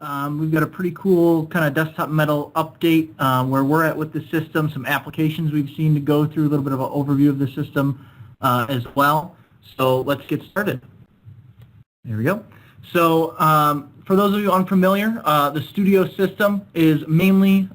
We've got a pretty cool kind of desktop metal update where we're at with the system, some applications we've seen to go through, a little bit of an overview of the system as well. So let's get started. There we go. So for those of you unfamiliar, the Studio system is mainly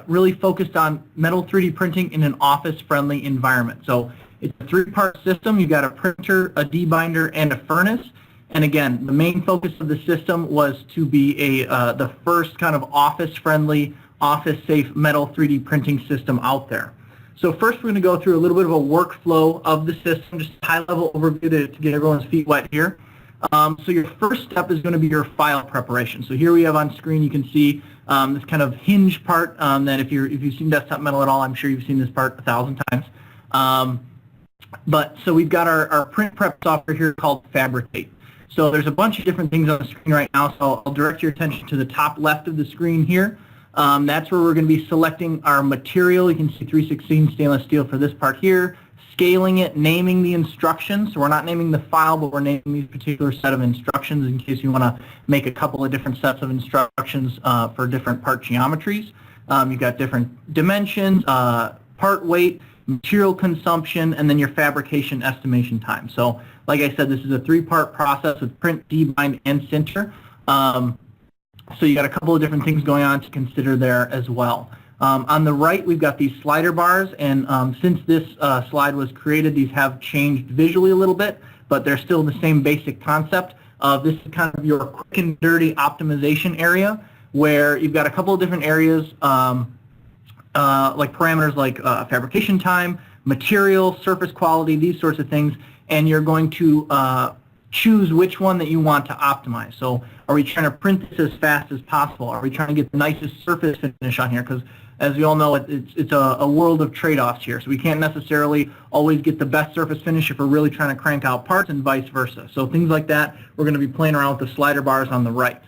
really focused on metal 3D printing in an office-friendly environment. So it's a three-part system. You've got a printer, a debinder, and a furnace. And again, the main focus of the system was to be the first kind of office-friendly, office-safe metal 3D printing system out there. So first we're going to go through a little bit of a workflow of the system, just a high-level overview to get everyone's feet wet here. So your first step is going to be your file preparation. So here we have on screen, you can see this kind of hinge part that if you've seen desktop metal at all, I'm sure you've seen this part 1,000 times. So we've got our print prep software here called Fabricate. So there's a bunch of different things on the screen right now, so I'll direct your attention to the top left of the screen here. That's where we're going to be selecting our material. You can see 316 stainless steel for this part here, scaling it, naming the instructions. So we're not naming the file, but we're naming these particular set of instructions in case you want to make a couple of different sets of instructions for different part geometries. You've got different dimensions, part weight, material consumption, and then your fabrication estimation time. So like I said, this is a three-part process with print, debind, and sinter. So you got a couple of different things going on to consider there as well. On the right, we've got these slider bars, and since this slide was created, these have changed visually a little bit, but they're still the same basic concept. This is kind of your quick and dirty optimization area, where you've got a couple of different areas, like parameters like fabrication time, material, surface quality, these sorts of things, and you're going to choose which one that you want to optimize. So are we trying to print this as fast as possible? Are we trying to get the nicest surface finish on here? Because as we all know, it's a world of trade-offs here. So we can't necessarily always get the best surface finish if we're really trying to crank out parts, and vice versa. So things like that, we're going to be playing around with the slider bars on the right.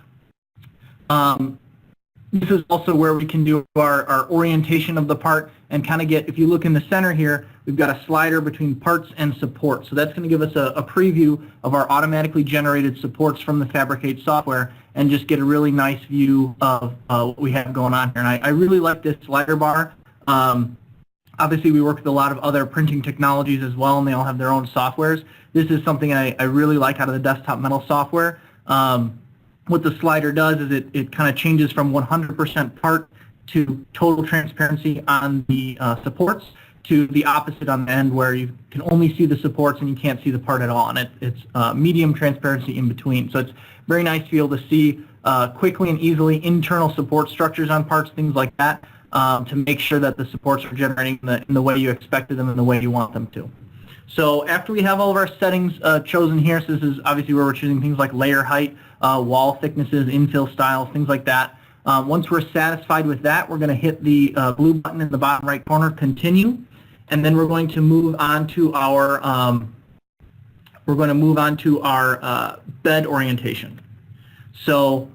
This is also where we can do our orientation of the part and kind of get, if you look in the center here, we've got a slider between parts and support. So that's going to give us a preview of our automatically generated supports from the Fabricate software and just get a really nice view of what we have going on here. And I really like this slider bar. Obviously, we work with a lot of other printing technologies as well, and they all have their own softwares. This is something I really like out of the desktop metal software. What the slider does is it kind of changes from 100% part to total transparency on the supports to the opposite on the end where you can only see the supports and you can't see the part at all. And it's medium transparency in between. So it's very nice to be able to see quickly and easily internal support structures on parts, things like that, to make sure that the supports are generating in the way you expected them and the way you want them to. So after we have all of our settings chosen here, so this is obviously where we're choosing things like layer height, wall thicknesses, infill styles, things like that. Once we're satisfied with that, we're going to hit the blue button in the bottom right corner, continue, and then we're going to move on to our bed orientation. So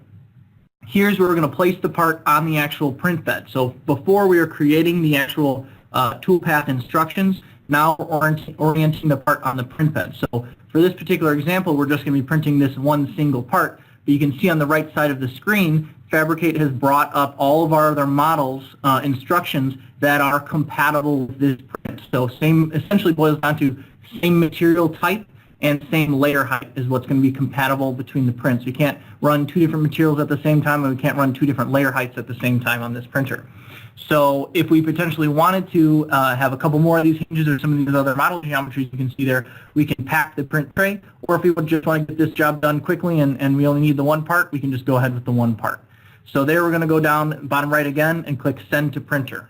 here's where we're going to place the part on the actual print bed. So before we were creating the actual toolpath instructions, now we're orienting the part on the print bed. So for this particular example, we're just going to be printing this one single part. But you can see on the right side of the screen, Fabricate has brought up all of our other models instructions that are compatible with this print. So same essentially boils down to same material type and same layer height is what's going to be compatible between the prints. We can't run two different materials at the same time, and we can't run two different layer heights at the same time on this printer. So if we potentially wanted to have a couple more of these hinges or some of these other model geometries you can see there, we can pack the print tray. Or if we would just want to get this job done quickly and we only need the one part, we can just go ahead with the one part. So there we're going to go down bottom right again and click Send to Printer.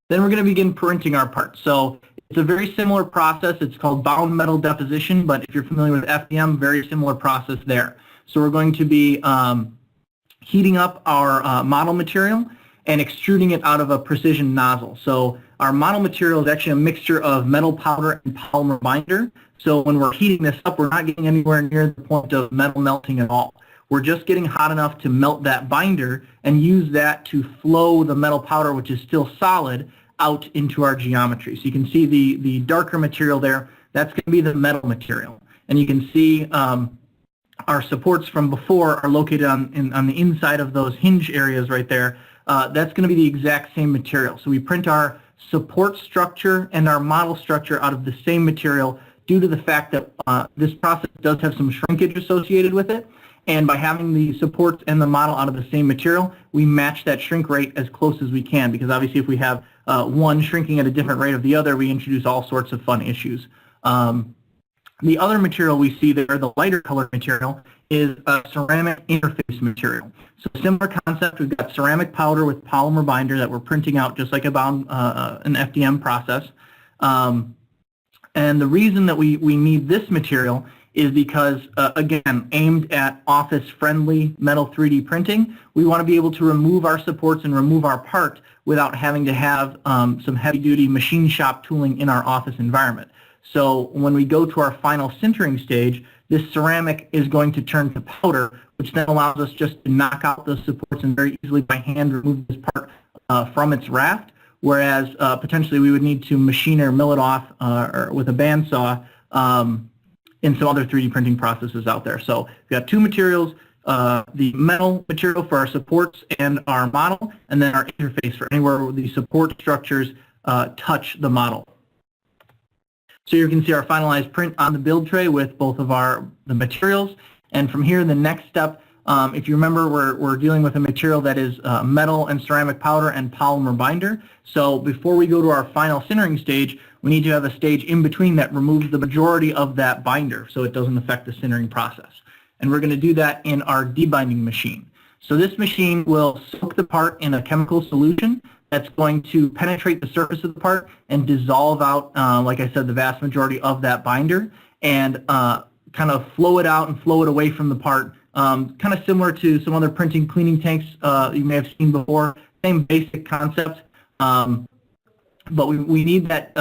Then we're going to begin printing our part. So it's a very similar process. It's called bound metal deposition, but if you're familiar with FDM, very similar process there. So we're going to be heating up our model material and extruding it out of a precision nozzle. So our model material is actually a mixture of metal powder and polymer binder. So when we're heating this up, we're not getting anywhere near the point of metal melting at all. We're just getting hot enough to melt that binder and use that to flow the metal powder, which is still solid, out into our geometry. So you can see the darker material there, that's going to be the metal material. And you can see our supports from before are located on the inside of those hinge areas right there, that's going to be the exact same material. So we print our support structure and our model structure out of the same material due to the fact that this process does have some shrinkage associated with it. And by having the supports and the model out of the same material, we match that shrink rate as close as we can, because obviously if we have one shrinking at a different rate of the other, we introduce all sorts of fun issues. The other material we see there, the lighter colored material, is a ceramic interface material. So similar concept, we've got ceramic powder with polymer binder that we're printing out just like about an FDM process. And the reason that we need this material is because, again, aimed at office-friendly metal 3D printing, we want to be able to remove our supports and remove our part without having to have some heavy-duty machine shop tooling in our office environment. So when we go to our final sintering stage, this ceramic is going to turn to powder, which then allows us just to knock out those supports and very easily by hand remove this part from its raft, whereas potentially we would need to machine or mill it off or with a bandsaw in some other 3D printing processes out there. So we've got two materials, the metal material for our supports and our model, and then our interface for anywhere where the support structures touch the model. So you can see our finalized print on the build tray with both of the materials. And from here, the next step, if you remember, we're dealing with a material that is metal and ceramic powder and polymer binder. So before we go to our final sintering stage, we need to have a stage in between that removes the majority of that binder so it doesn't affect the sintering process. And we're going to do that in our debinding machine. So this machine will soak the part in a chemical solution that's going to penetrate the surface of the part and dissolve out, like I said, the vast majority of that binder, and kind of flow it out and flow it away from the part, kind of similar to some other printing cleaning tanks you may have seen before. Same basic concept, but we need that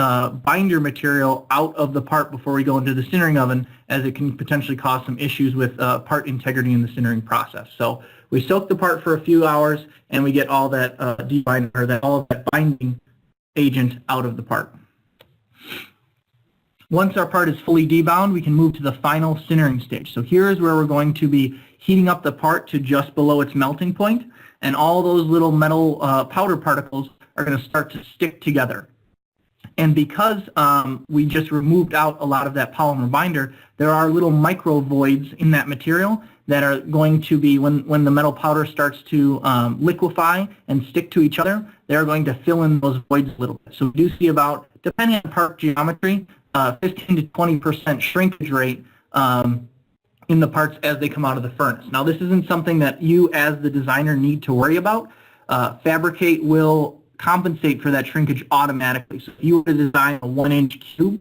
binder material out of the part before we go into the sintering oven, as it can potentially cause some issues with part integrity in the sintering process. So we soak the part for a few hours, and we get all that all of that binding agent out of the part. Once our part is fully debound, we can move to the final sintering stage. So here is where we're going to be heating up the part to just below its melting point, and all those little metal powder particles are going to start to stick together. And because we just removed out a lot of that polymer binder, there are little micro voids in that material that are going to be, when the metal powder starts to liquefy and stick to each other, they're going to fill in those voids a little bit. So we do see about, depending on part geometry, 15 to 20% shrinkage rate in the parts as they come out of the furnace. Now this isn't something that you as the designer need to worry about. Fabricate will compensate for that shrinkage automatically. So if you were to design a 1-inch cube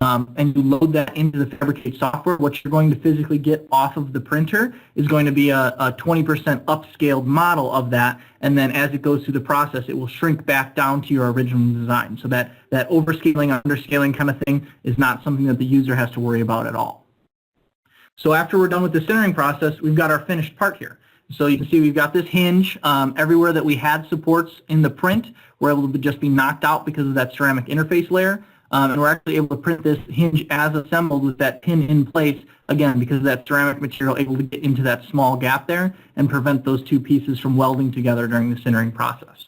and you load that into the Fabricate software, what you're going to physically get off of the printer is going to be a 20% upscaled model of that, and then as it goes through the process, it will shrink back down to your original design. So that overscaling, underscaling kind of thing is not something that the user has to worry about at all. So after we're done with the sintering process, we've got our finished part here. So you can see we've got this hinge. Everywhere that we had supports in the print, we're able to just be knocked out because of that ceramic interface layer. And we're actually able to print this hinge as assembled with that pin in place, again, because of that ceramic material able to get into that small gap there and prevent those two pieces from welding together during the sintering process.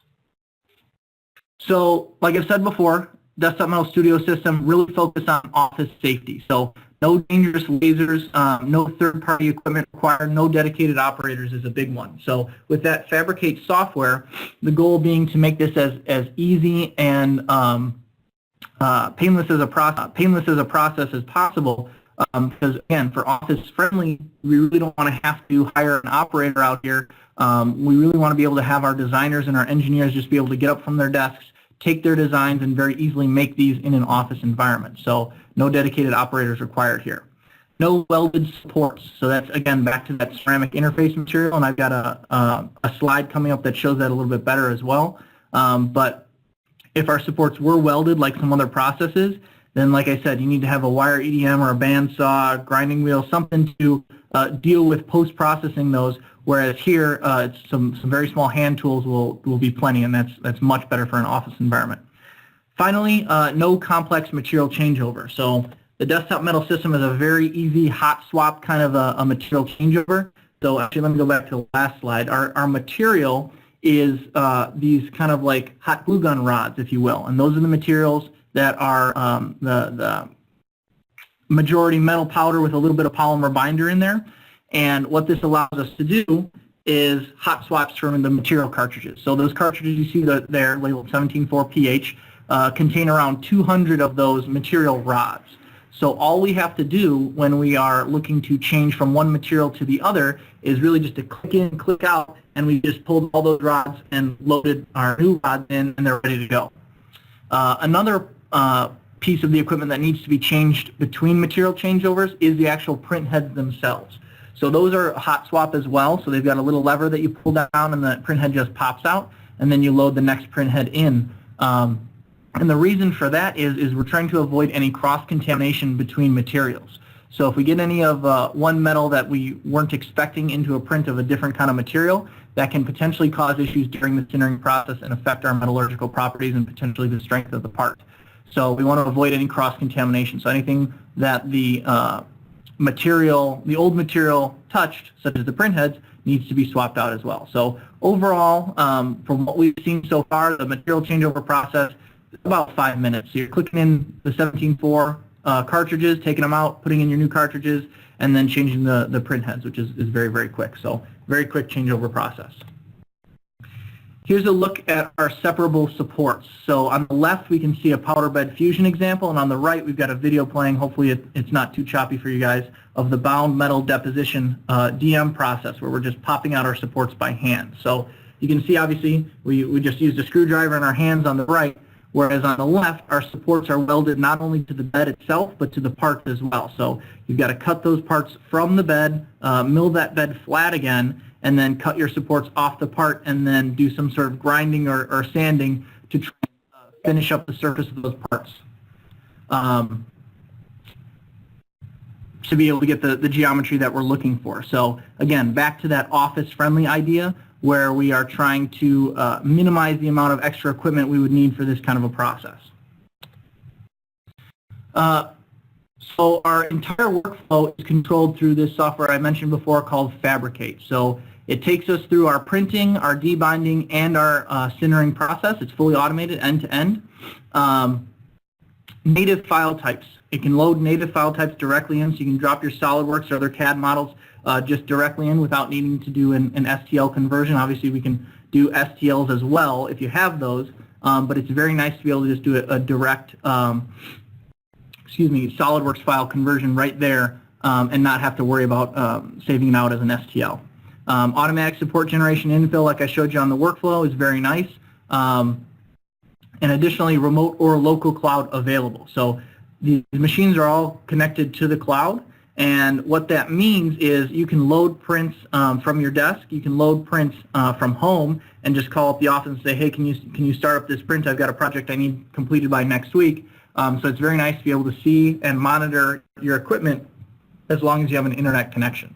So, like I said before, Desktop Metal Studio system really focus on office safety. So no dangerous lasers, no third-party equipment required, no dedicated operators is a big one. So with that Fabricate software, the goal being to make this as easy and painless as a process as possible, because again, for office friendly, we really don't want to have to hire an operator out here. We really want to be able to have our designers and our engineers just be able to get up from their desks, take their designs, and very easily make these in an office environment. So no dedicated operators required here. No welded supports. So that's, again, back to that ceramic interface material, and I've got a slide coming up that shows that a little bit better as well. But if our supports were welded like some other processes, then like I said, you need to have a wire EDM or a bandsaw, grinding wheel, something to deal with post-processing those, whereas here it's some very small hand tools will be plenty, and that's much better for an office environment. Finally, no complex material changeover. So The desktop metal system is a very easy hot swap kind of a material changeover. So actually, let me go back to the last slide. Our material is these kind of like hot glue gun rods, if you will, and those are the materials that are the majority metal powder with a little bit of polymer binder in there. And what this allows us to do is hot swaps from the material cartridges. So those cartridges you see there labeled 17.4 pH contain around 200 of those material rods. So all we have to do when we are looking to change from one material to the other is really just to click in, click out, and we just pulled all those rods and loaded our new rods in, and they're ready to go. Another piece of the equipment that needs to be changed between material changeovers is the actual print heads themselves. So those are hot swap as well. So they've got a little lever that you pull down, and the print head just pops out, and then you load the next print head in. And the reason for that is we're trying to avoid any cross-contamination between materials. So if we get any of one metal that we weren't expecting into a print of a different kind of material, that can potentially cause issues during the sintering process and affect our metallurgical properties and potentially the strength of the part. So we want to avoid any cross-contamination. So anything that the old material touched, such as the print heads, needs to be swapped out as well. So overall, from what we've seen so far, the material changeover process is about 5 minutes. So you're clicking in the 17.4 cartridges, taking them out, putting in your new cartridges, and then changing the print heads, which is very, very quick. So very quick changeover process. Here's a look at our separable supports. So on the left, we can see a powder bed fusion example, and on the right, we've got a video playing. Hopefully, it's not too choppy for you guys, of the bound metal deposition DM process, where we're just popping out our supports by hand. So you can see, obviously, we just used a screwdriver in our hands on the right, whereas on the left, our supports are welded not only to the bed itself, but to the parts as well. So you've got to cut those parts from the bed, mill that bed flat again, and then cut your supports off the part, and then do some sort of grinding or sanding to try and finish up the surface of those parts to be able to get the geometry that we're looking for. So again, back to that office-friendly idea where we are trying to minimize the amount of extra equipment we would need for this kind of a process. So our entire workflow is controlled through this software I mentioned before called Fabricate. So it takes us through our printing, our debinding, and our sintering process. It's fully automated end-to-end. Native file types. It can load native file types directly in, so you can drop your SolidWorks or other CAD models just directly in without needing to do an STL conversion. Obviously, we can do STLs as well if you have those, but it's very nice to be able to just do a direct SolidWorks file conversion right there and not have to worry about saving it out as an STL. Automatic support generation infill, like I showed you on the workflow, is very nice. And additionally, remote or local cloud available. So these machines are all connected to the cloud, and what that means is you can load prints from your desk, you can load prints from home, and just call up the office and say, hey, can you start up this print? I've got a project I need completed by next week. So it's very nice to be able to see and monitor your equipment as long as you have an internet connection.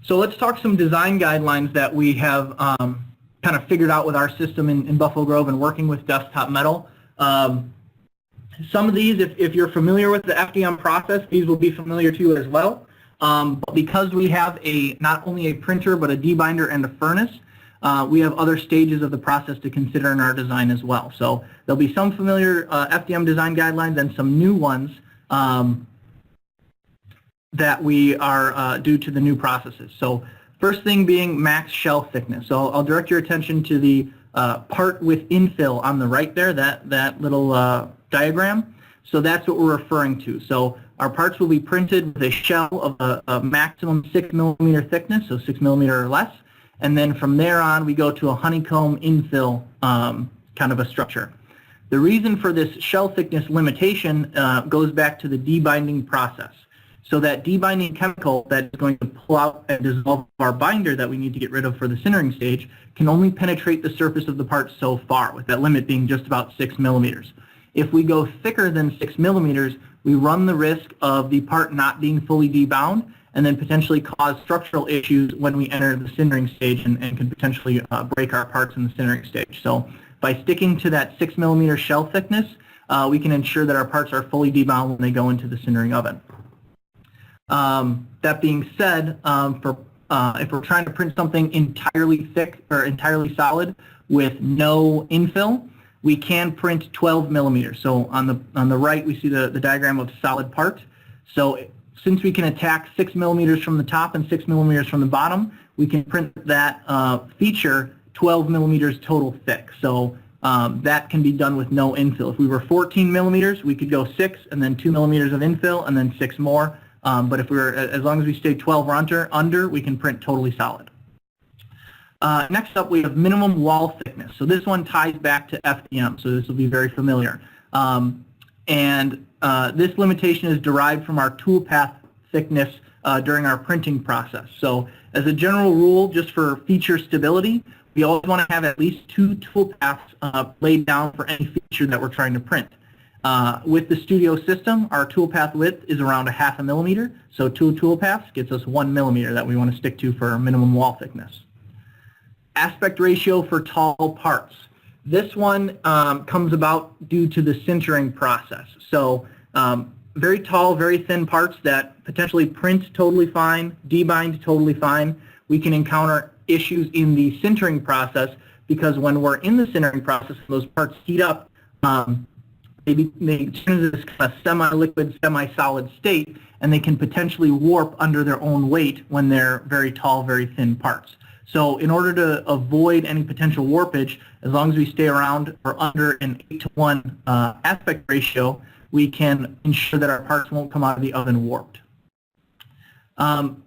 So let's talk some design guidelines that we have kind of figured out with our system in Buffalo Grove and working with Desktop Metal. Some of these, if you're familiar with the FDM process, these will be familiar to you as well. But because we have not only a printer but a debinder and a furnace, we have other stages of the process to consider in our design as well. So there'll be some familiar FDM design guidelines and some new ones that we are due to the new processes. So first thing being max shell thickness. So I'll direct your attention to the part with infill on the right there, that little diagram. So that's what we're referring to. So our parts will be printed with a shell of a maximum 6 millimeter thickness, so 6 millimeter or less. And then from there on, we go to a honeycomb infill kind of a structure. The reason for this shell thickness limitation goes back to the debinding process. So that debinding chemical that is going to pull out and dissolve our binder that we need to get rid of for the sintering stage can only penetrate the surface of the part so far, with that limit being just about 6 millimeters. If we go thicker than 6 millimeters, we run the risk of the part not being fully debound and then potentially cause structural issues when we enter the sintering stage and can potentially break our parts in the sintering stage. So by sticking to that 6 millimeter shell thickness, we can ensure that our parts are fully debound when they go into the sintering oven. That being said, if we're trying to print something entirely thick or entirely solid with no infill, we can print 12 millimeters. So on the right, we see the diagram of solid part. So since we can attack 6 millimeters from the top and 6 millimeters from the bottom, we can print that feature 12 millimeters total thick. So that can be done with no infill. If we were 14 millimeters, we could go 6 and then 2 millimeters of infill and then 6 more. But if as long as we stay 12 or under, we can print totally solid. Next up, we have minimum wall thickness. So this one ties back to FDM, so this will be very familiar. This limitation is derived from our toolpath thickness during our printing process. So as a general rule, just for feature stability, we always want to have at least 2 toolpaths laid down for any feature that we're trying to print. With the Studio system, our toolpath width is around 0.5 millimeter, so 2 toolpaths gets us 1 millimeter that we want to stick to for minimum wall thickness. Aspect ratio for tall parts. This one comes about due to the sintering process. So very tall, very thin parts that potentially print totally fine, debind totally fine, we can encounter issues in the sintering process because when we're in the sintering process, those parts heat up, they turn into this kind of semi-liquid, semi-solid state, and they can potentially warp under their own weight when they're very tall, very thin parts. So in order to avoid any potential warpage, as long as we stay around or under an 8:1 aspect ratio, we can ensure that our parts won't come out of the oven warped.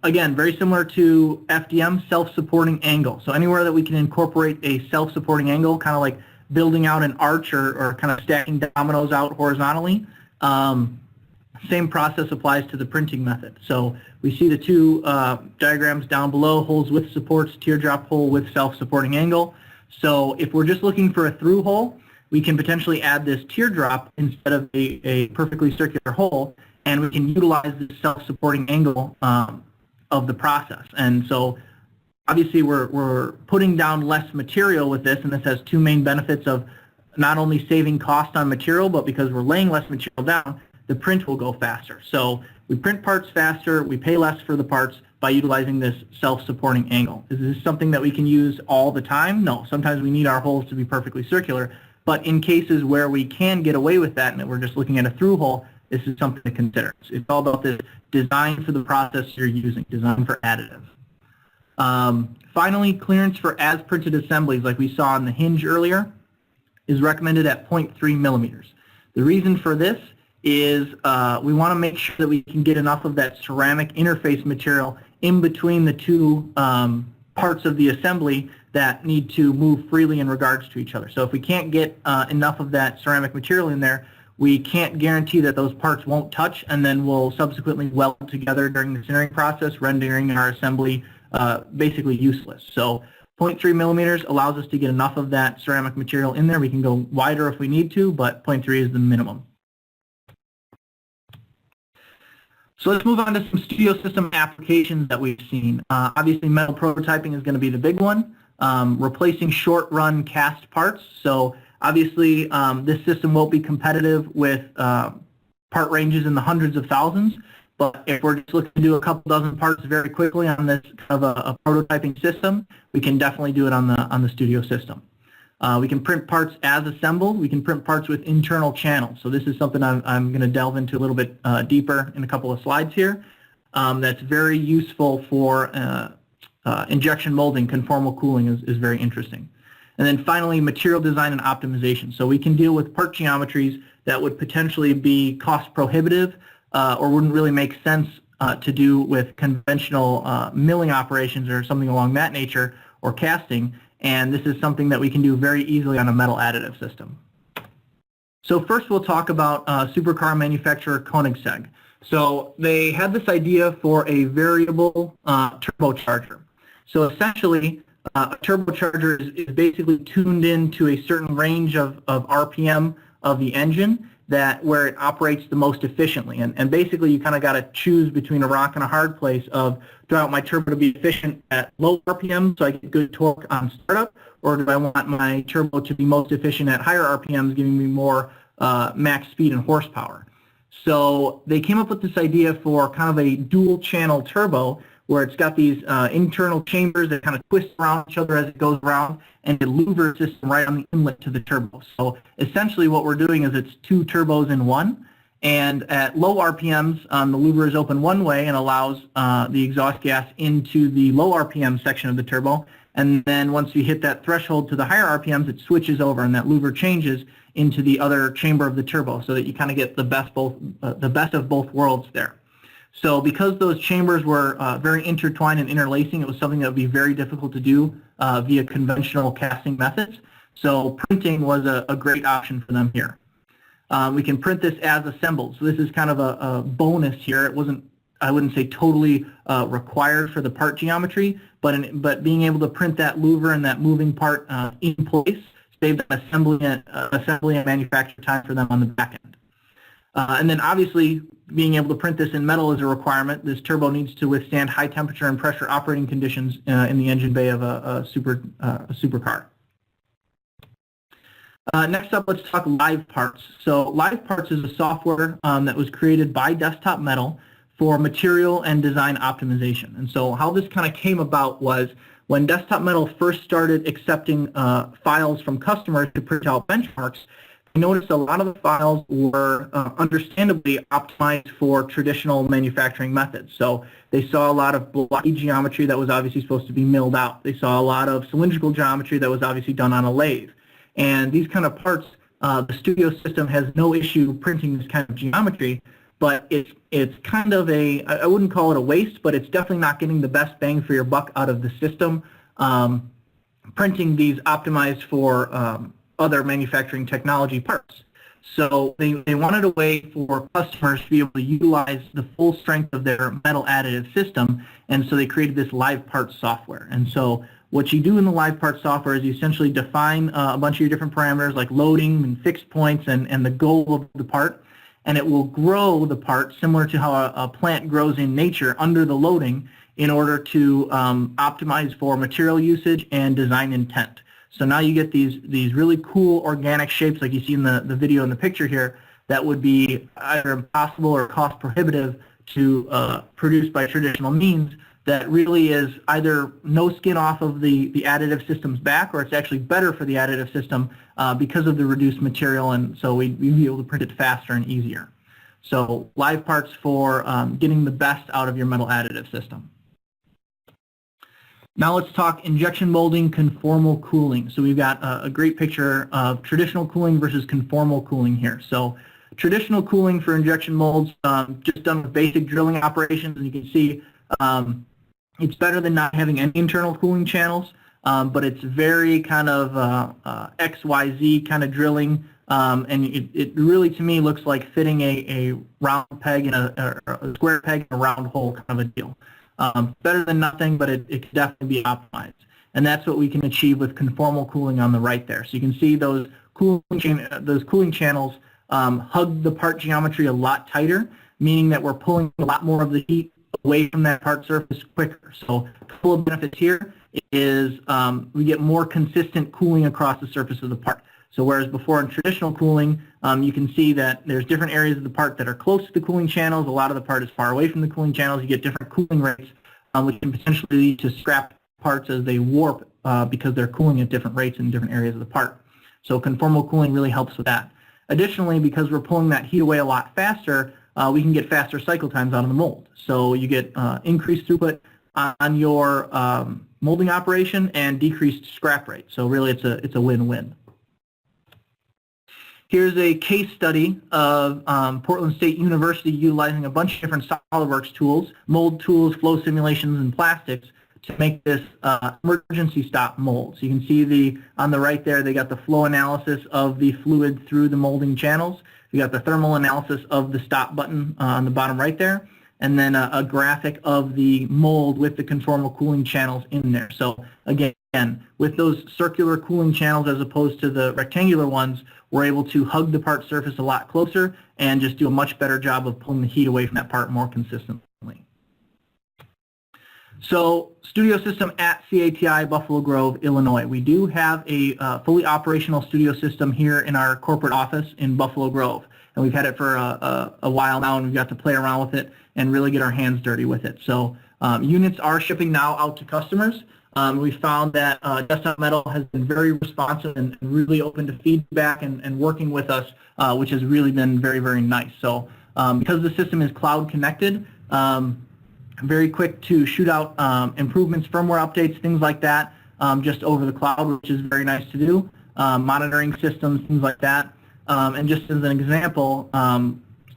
Again, very similar to FDM, self-supporting angle. So anywhere that we can incorporate a self-supporting angle, kind of like building out an arch or kind of stacking dominoes out horizontally, same process applies to the printing method. So we see the 2 diagrams down below, holes with supports, teardrop hole with self-supporting angle. So if we're just looking for a through hole, we can potentially add this teardrop instead of a perfectly circular hole, and we can utilize the self-supporting angle of the process. And so obviously we're putting down less material with this, and this has 2 main benefits of not only saving cost on material, but because we're laying less material down, the print will go faster. So we print parts faster, we pay less for the parts by utilizing this self-supporting angle. Is this something that we can use all the time? No, sometimes we need our holes to be perfectly circular, but in cases where we can get away with that and we're just looking at a through hole, this is something to consider. It's all about the design for the process you're using, design for additive. Finally, clearance for as-printed assemblies, like we saw on the hinge earlier, is recommended at 0.3 millimeters. The reason for this is we want to make sure that we can get enough of that ceramic interface material in between the 2 parts of the assembly that need to move freely in regards to each other. So if we can't get enough of that ceramic material in there, we can't guarantee that those parts won't touch and then will subsequently weld together during the sintering process, rendering our assembly basically useless. So 0.3 millimeters allows us to get enough of that ceramic material in there. We can go wider if we need to, but 0.3 is the minimum. So let's move on to some Studio System applications that we've seen. Obviously, metal prototyping is going to be the big one. Replacing short-run cast parts. So obviously, this system won't be competitive with part ranges in the hundreds of thousands. But if we're just looking to do a couple dozen parts very quickly on this kind of a prototyping system, we can definitely do it on the Studio system. We can print parts as assembled. We can print parts with internal channels. So this is something I'm going to delve into a little bit deeper in a couple of slides here. That's very useful for injection molding. Conformal cooling is very interesting. And then finally, material design and optimization. So we can deal with part geometries that would potentially be cost prohibitive or wouldn't really make sense to do with conventional milling operations or something along that nature or casting. And this is something that we can do very easily on a metal additive system. So first we'll talk about supercar manufacturer Koenigsegg. So they had this idea for a variable turbocharger. So essentially, a turbocharger is basically tuned into a certain range of RPM of the engine where it operates the most efficiently. And basically you kind of got to choose between a rock and a hard place of, do I want my turbo to be efficient at low RPM so I get good torque on startup, or do I want my turbo to be most efficient at higher RPMs, giving me more max speed and horsepower. So they came up with this idea for kind of a dual channel turbo where it's got these internal chambers that kind of twist around each other as it goes around, and a louver system right on the inlet to the turbo. So essentially what we're doing is it's two turbos in one, and at low RPMs the louver is open one way and allows the exhaust gas into the low RPM section of the turbo, and then once you hit that threshold to the higher RPMs it switches over and that louver changes into the other chamber of the turbo so that you kind of get the best of both worlds there. So because those chambers were very intertwined and interlacing, it was something that would be very difficult to do via conventional casting methods. So printing was a great option for them here. We can print this as assembled. So this is kind of a bonus here. It wasn't, I wouldn't say totally required for the part geometry, but being able to print that louver and that moving part in place saved them assembly and manufacture time for them on the back end. And then obviously being able to print this in metal is a requirement. This turbo needs to withstand high temperature and pressure operating conditions in the engine bay of a supercar. Next up, let's talk Live Parts. So Live Parts is a software that was created by Desktop Metal for material and design optimization. And so how this kind of came about was when Desktop Metal first started accepting files from customers to print out benchmarks, they noticed a lot of the files were understandably optimized for traditional manufacturing methods. So they saw a lot of blocky geometry that was obviously supposed to be milled out. They saw a lot of cylindrical geometry that was obviously done on a lathe. And these kind of parts, the Studio system has no issue printing this kind of geometry, but it's kind of I wouldn't call it a waste, but it's definitely not getting the best bang for your buck out of the system. Printing these optimized for other manufacturing technology parts. So they wanted a way for customers to be able to utilize the full strength of their metal additive system, and so they created this Live Parts software. And so what you do in the Live Parts software is you essentially define a bunch of your different parameters like loading and fixed points and the goal of the part, and it will grow the part similar to how a plant grows in nature under the loading in order to optimize for material usage and design intent. So now you get these really cool organic shapes like you see in the video in the picture here that would be either impossible or cost prohibitive to produce by traditional means, that really is either no skin off of the additive system's back, or it's actually better for the additive system because of the reduced material, and so we'd be able to print it faster and easier. So Live Parts for getting the best out of your metal additive system. Now let's talk injection molding conformal cooling. So we've got a great picture of traditional cooling versus conformal cooling here. So traditional cooling for injection molds, just done with basic drilling operations, and you can see it's better than not having any internal cooling channels, but it's very kind of XYZ kind of drilling, and it really to me looks like fitting a round peg in a square peg in a round hole kind of a deal. Better than nothing, but it can definitely be optimized. And that's what we can achieve with conformal cooling on the right there. So you can see those cooling channels hug the part geometry a lot tighter, meaning that we're pulling a lot more of the heat away from that part surface quicker. So a couple of benefits here is we get more consistent cooling across the surface of the part. So whereas before in traditional cooling, you can see that there's different areas of the part that are close to the cooling channels, a lot of the part is far away from the cooling channels, you get different cooling rates, which can potentially lead to scrap parts as they warp because they're cooling at different rates in different areas of the part. So conformal cooling really helps with that. Additionally, because we're pulling that heat away a lot faster, we can get faster cycle times out of the mold. So you get increased throughput on your molding operation and decreased scrap rate. So really it's a win-win. Here's a case study of Portland State University utilizing a bunch of different SolidWorks tools, mold tools, flow simulations, and plastics to make this emergency stop mold. So you can see on the right there, they got the flow analysis of the fluid through the molding channels. You got the thermal analysis of the stop button on the bottom right there, and then a graphic of the mold with the conformal cooling channels in there. So again, with those circular cooling channels as opposed to the rectangular ones, we're able to hug the part surface a lot closer and just do a much better job of pulling the heat away from that part more consistently. So studio system at CATI Buffalo Grove, Illinois. We do have a fully operational studio system here in our corporate office in Buffalo Grove. And we've had it for a while now, and we've got to play around with it and really get our hands dirty with it. So units are shipping now out to customers. We found that Desktop Metal has been very responsive and really open to feedback and working with us, which has really been very, very nice. So because the system is cloud connected, very quick to shoot out improvements, firmware updates, things like that, just over the cloud, which is very nice to do. Monitoring systems, things like that. And just as an example,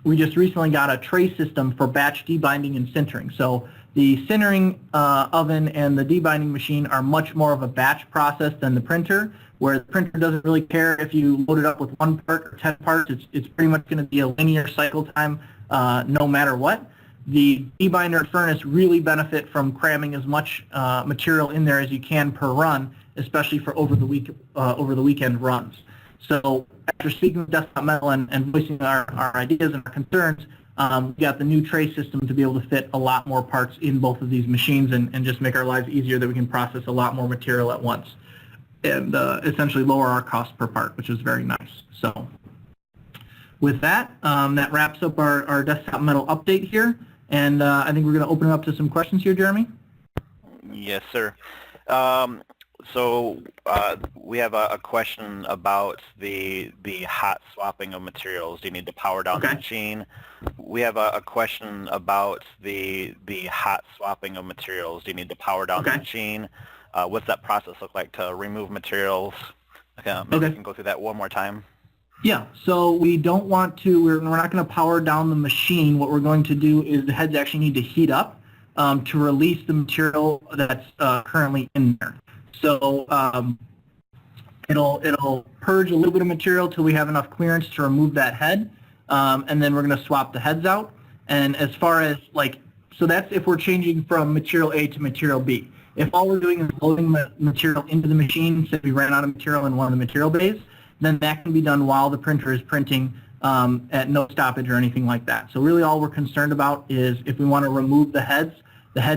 we just recently got a tray system for batch debinding and sintering. So the sintering oven and the debinding machine are much more of a batch process than the printer, where the printer doesn't really care if you load it up with 1 part or 10 parts. It's pretty much going to be a linear cycle time no matter what. The debinder and furnace really benefit from cramming as much material in there as you can per run, especially for over the weekend runs. So after speaking with Desktop Metal and voicing our ideas and our concerns, we got the new tray system to be able to fit a lot more parts in both of these machines and just make our lives easier, that we can process a lot more material at once and essentially lower our cost per part, which is very nice. So with that, that wraps up our Desktop Metal update here. And I think we're going to open it up to some questions here, Jeremy. Yes, sir. So we have a question about the hot swapping of materials. Do you need to power down the machine? We have a question about the hot swapping of materials. Do you need to power down the machine? What's that process look like to remove materials? Maybe we can go through that one more time. Yeah, so we don't want to, we're not going to power down the machine. What we're going to do is the heads actually need to heat up to release the material that's currently in there. So it'll purge a little bit of material till we have enough clearance to remove that head, and then we're going to swap the heads out. And as far as so that's if we're changing from material A to material B. If all we're doing is loading the material into the machine, say we ran out of material in one of the material bays, then that can be done while the printer is printing at no stoppage or anything like that. So really all we're concerned about is if we want to remove the heads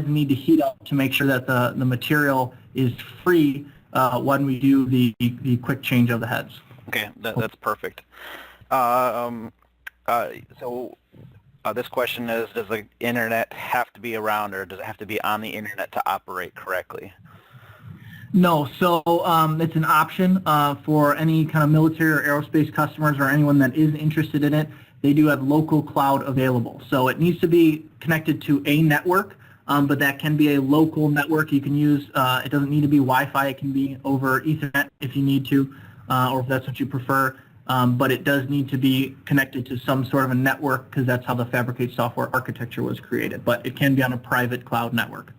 need to heat up to make sure that the material is free when we do the quick change of the heads. Okay, that's perfect. This question is, does the internet have to be around, or does it have to be on the internet to operate correctly? No, so it's an option for any kind of military or aerospace customers or anyone that is interested in it. They do have local cloud available. So it needs to be connected to a network, but that can be a local network. You can use, it doesn't need to be Wi-Fi. It can be over Ethernet if you need to, or if that's what you prefer. But it does need to be connected to some sort of a network, because that's how the Fabricate software architecture was created. But it can be on a private cloud network.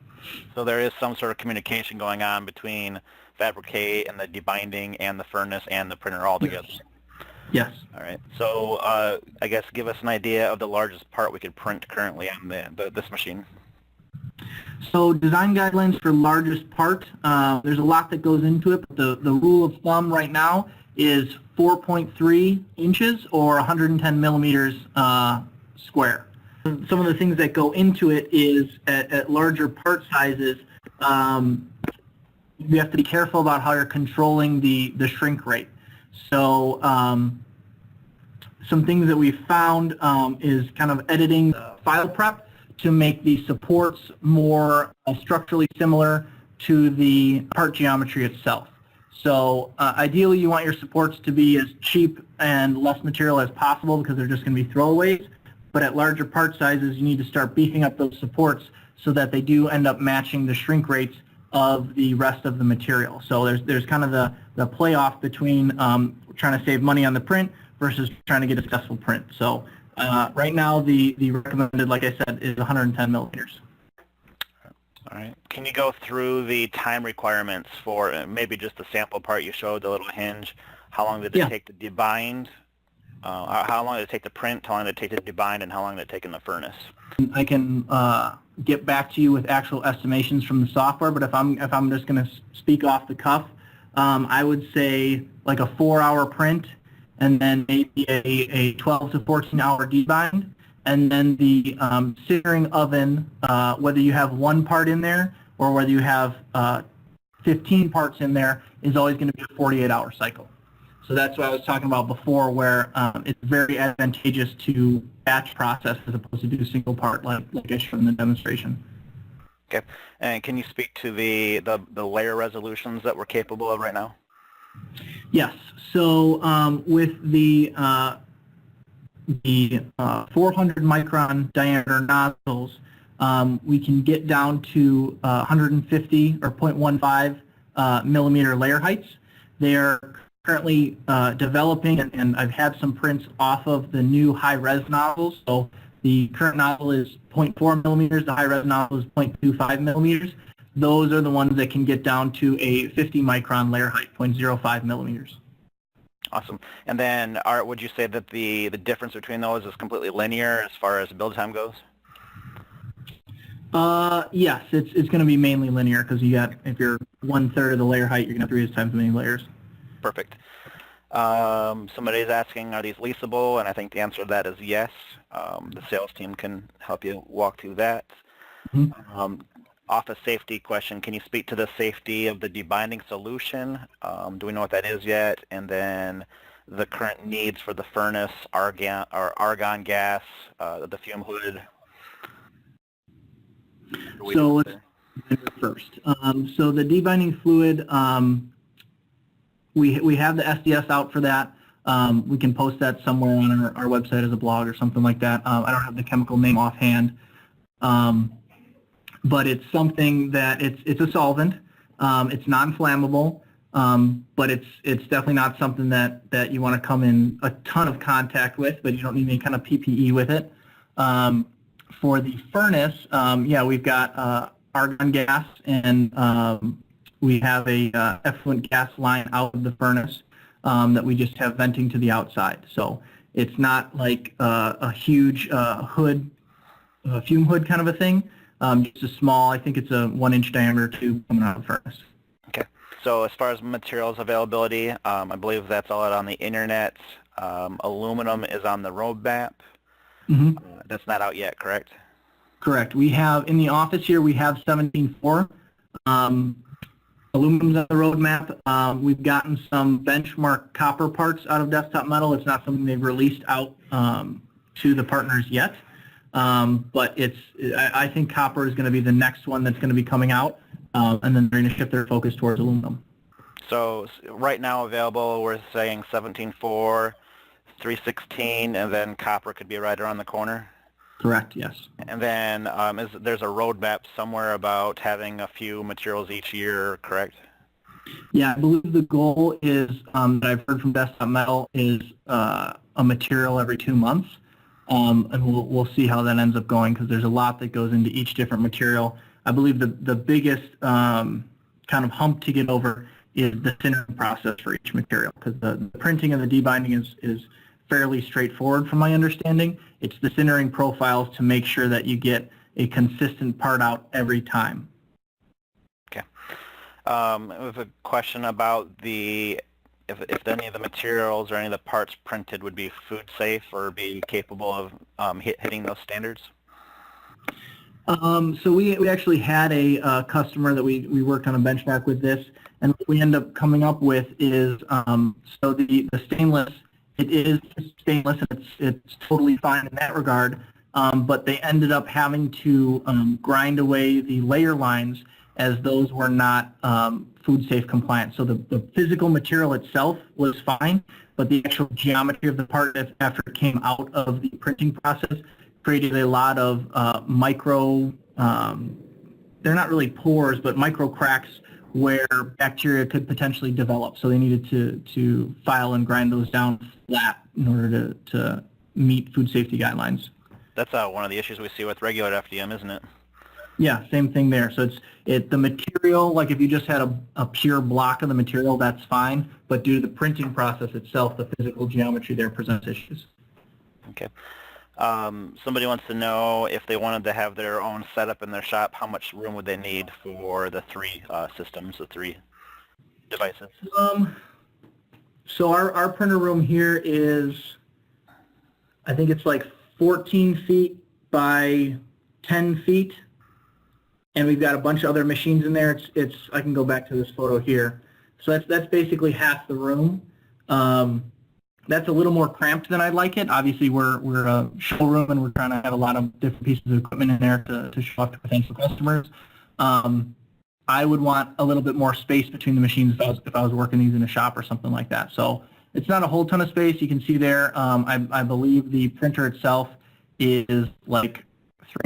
So there is some sort of communication going on between Fabricate and the debinding and the furnace and the printer all together. Yes. All right. So I guess give us an idea of the largest part we could print currently on this machine. So design guidelines for largest part, there's a lot that goes into it, but the rule of thumb right now is 4.3 inches or 110 millimeters square. Some of the things that go into it is at larger part sizes, you have to be careful about how you're controlling the shrink rate. So some things that we found is kind of editing file prep to make the supports more structurally similar to the part geometry itself. So ideally you want your supports to be as cheap and less material as possible, because they're just going to be throwaways. But at larger part sizes, you need to start beefing up those supports so that they do end up matching the shrink rates of the rest of the material. So there's kind of the play-off between trying to save money on the print versus trying to get a successful print. So right now, the recommended, like I said, is 110 millimeters. All right. Can you go through the time requirements for maybe just the sample part you showed, the little hinge? How long did it take to debind? How long did it take to print? How long did it take to debind? And how long did it take in the furnace? I can get back to you with actual estimations from the software, but if I'm just going to speak off the cuff, I would say like a 4-hour print, and then maybe a 12 to 14-hour debind, and then the sintering oven, whether you have one part in there or whether you have 15 parts in there, is always going to be a 48-hour cycle. So that's what I was talking about before, where it's very advantageous to batch process as opposed to do single part like I showed in the demonstration. Okay, and can you speak to the layer resolutions that we're capable of right now? Yes. So with the 400 micron diameter nozzles, we can get down to 150 or 0.15 millimeter layer heights. They are currently developing, and I've had some prints off of the new high-res nozzles. So the current nozzle is 0.4 millimeters, the high-res nozzle is 0.25 millimeters. Those are the ones that can get down to a 50 micron layer height, 0.05 millimeters. Awesome. And then would you say that the difference between those is completely linear as far as build time goes? Yes, it's going to be mainly linear because if you're 1/3 of the layer height, you're going to have 3 times as many layers. Perfect. Somebody's asking, are these leasable? And I think the answer to that is yes. The sales team can help you walk through that. Mm-hmm. Office safety question, can you speak to the safety of the debinding solution? Do we know what that is yet? And then the current needs for the furnace, argon gas, the fume hood. So let's do it first. So the debinding fluid, we have the SDS out for that. We can post that somewhere on our website as a blog or something like that. I don't have the chemical name offhand. But it's something that it's a solvent. It's non-flammable, but it's definitely not something that you want to come in a ton of contact with, but you don't need any kind of PPE with it. For the furnace, yeah, we've got argon gas, and we have a effluent gas line out of the furnace that we just have venting to the outside. So it's not like a huge hood, fume hood kind of a thing. Just a small, I think it's a 1-inch diameter tube coming out of the furnace. Okay. So as far as materials availability, I believe that's all out on the internet. Aluminum is on the roadmap. Mm-hmm. That's not out yet, correct? Correct. We have, in the office here, we have 17.4. Aluminum's on the roadmap. We've gotten some benchmark copper parts out of Desktop Metal. It's not something they've released out to the partners yet. But I think copper is going to be the next one that's going to be coming out, and then they're going to shift their focus towards aluminum. So right now available, we're saying 17.4, 316, and then copper could be right around the corner? Correct, yes. And then there's a roadmap somewhere about having a few materials each year, correct? Yeah, I believe the goal is, that I've heard from Desktop Metal, is a material every 2 months. And we'll see how that ends up going, because there's a lot that goes into each different material. I believe the biggest kind of hump to get over is the sintering process for each material, because the printing and the debinding is fairly straightforward from my understanding. It's the sintering profiles to make sure that you get a consistent part out every time. Okay. I have a question about if any of the materials or any of the parts printed would be food safe or be capable of hitting those standards? So we actually had a customer that we worked on a benchmark with this, and what we end up coming up with is, so the stainless, it is stainless, and it's totally fine in that regard, but they ended up having to grind away the layer lines, as those were not food safe compliant. So the physical material itself was fine, but the actual geometry of the part after it came out of the printing process created a lot of micro, they're not really pores, but micro cracks where bacteria could potentially develop. So they needed to file and grind those down flat in order to meet food safety guidelines. That's one of the issues we see with regular FDM, isn't it? Yeah, same thing there. So the material, like if you just had a pure block of the material, that's fine. But due to the printing process itself, the physical geometry there presents issues. Okay. Somebody wants to know if they wanted to have their own setup in their shop, how much room would they need for the 3 systems, the 3 devices? So our printer room here is, I think it's like 14 feet by 10 feet, and we've got a bunch of other machines in there. It's I can go back to this photo here. So that's basically half the room. That's a little more cramped than I'd like it. Obviously, we're a showroom and we're trying to have a lot of different pieces of equipment in there to show off to potential customers. I would want a little bit more space between the machines if I was working these in a shop or something like that. So it's not a whole ton of space. You can see there. I believe the printer itself is like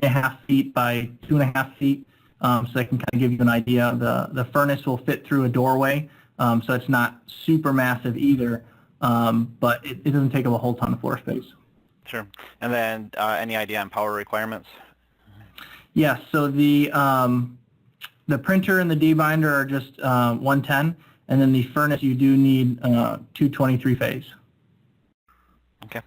3.5 feet by 2.5 feet. So I can kind of give you an idea. The furnace will fit through a doorway, so it's not super massive either. But it doesn't take up a whole ton of floor space. Sure. And then any idea on power requirements? Yes. So the printer and the debinder are just 110, and then the furnace you do need 223 phase. Okay.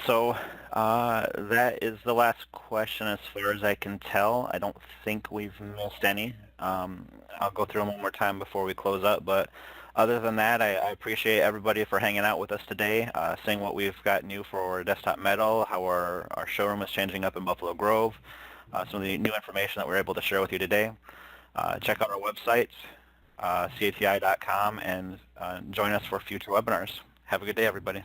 So that is the last question as far as I can tell. I don't think we've missed any. I'll go through them one more time before we close up, but other than that, I appreciate everybody for hanging out with us today, seeing what we've got new for Desktop Metal, how our showroom is changing up in Buffalo Grove, some of the new information that we're able to share with you today. Check out our website, cati.com, and join us for future webinars. Have a good day, everybody.